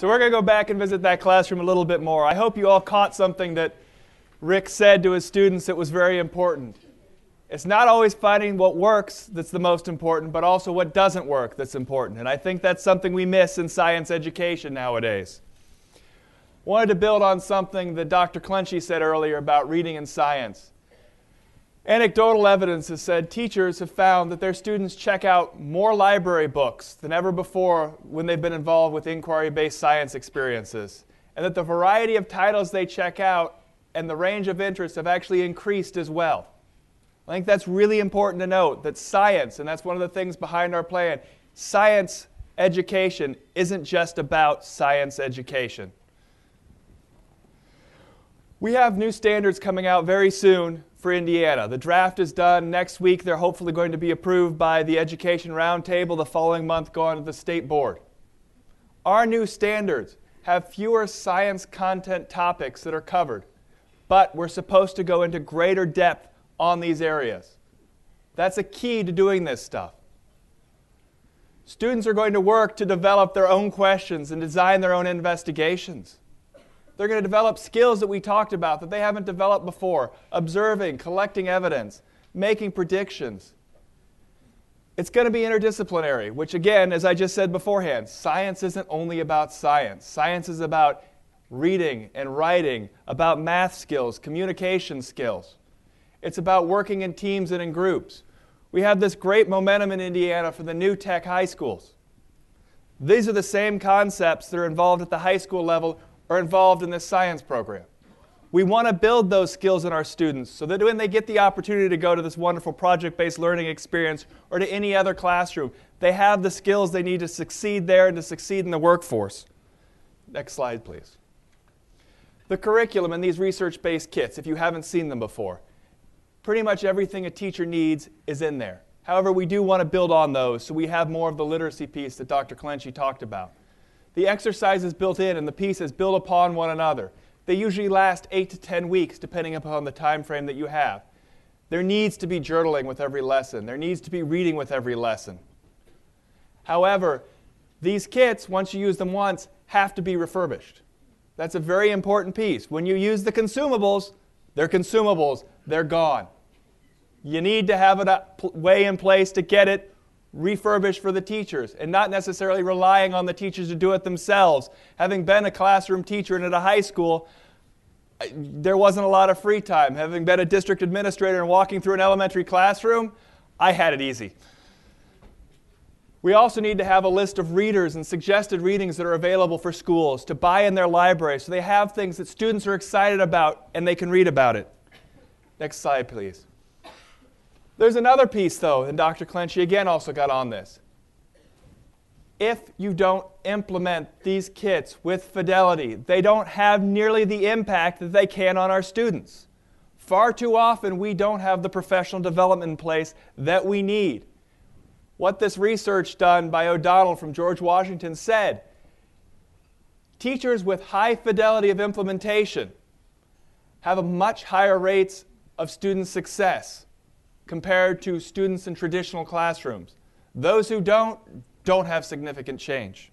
So we're going to go back and visit that classroom a little bit more. I hope you all caught something that Rick said to his students that was very important. It's not always finding what works that's the most important, but also what doesn't work that's important. And I think that's something we miss in science education nowadays. Wanted to build on something that Dr. Clenchey said earlier about reading in science. Anecdotal evidence has said teachers have found that their students check out more library books than ever before when they've been involved with inquiry-based science experiences, and that the variety of titles they check out and the range of interest have actually increased as well. I think that's really important to note, that science, and that's one of the things behind our plan, science education isn't just about science education. We have new standards coming out very soon for Indiana. The draft is done. Next week they're hopefully going to be approved by the Education Roundtable. The following month go on to the State Board. Our new standards have fewer science content topics that are covered, but we're supposed to go into greater depth on these areas. That's a key to doing this stuff. Students are going to work to develop their own questions and design their own investigations. They're going to develop skills that we talked about that they haven't developed before: observing, collecting evidence, making predictions. It's going to be interdisciplinary, which again, as I just said beforehand, science isn't only about science. Science is about reading and writing, about math skills, communication skills. It's about working in teams and in groups. We have this great momentum in Indiana for the new tech high schools. These are the same concepts that are involved at the high school level are involved in this science program. We want to build those skills in our students so that when they get the opportunity to go to this wonderful project-based learning experience or to any other classroom, they have the skills they need to succeed there and to succeed in the workforce. Next slide, please. The curriculum in these research-based kits, if you haven't seen them before, pretty much everything a teacher needs is in there. However, we do want to build on those so we have more of the literacy piece that Dr. Clenchey talked about. The exercises built in and the pieces build upon one another. They usually last 8 to 10 weeks depending upon the time frame that you have. There needs to be journaling with every lesson. There needs to be reading with every lesson. However, these kits, once you use them once, have to be refurbished. That's a very important piece. When you use the consumables, they're consumables. They're gone. You need to have a way in place to get it refurbished for the teachers and not necessarily relying on the teachers to do it themselves. Having been a classroom teacher and at a high school, there wasn't a lot of free time. Having been a district administrator and walking through an elementary classroom, I had it easy. We also need to have a list of readers and suggested readings that are available for schools to buy in their library so they have things that students are excited about and they can read about it. Next slide, please. There's another piece, though, and Dr. Clenchey again also got on this. If you don't implement these kits with fidelity, they don't have nearly the impact that they can on our students. Far too often, we don't have the professional development in place that we need. What this research done by O'Donnell from George Washington said, teachers with high fidelity of implementation have a much higher rates of student success compared to students in traditional classrooms. Those who don't have significant change.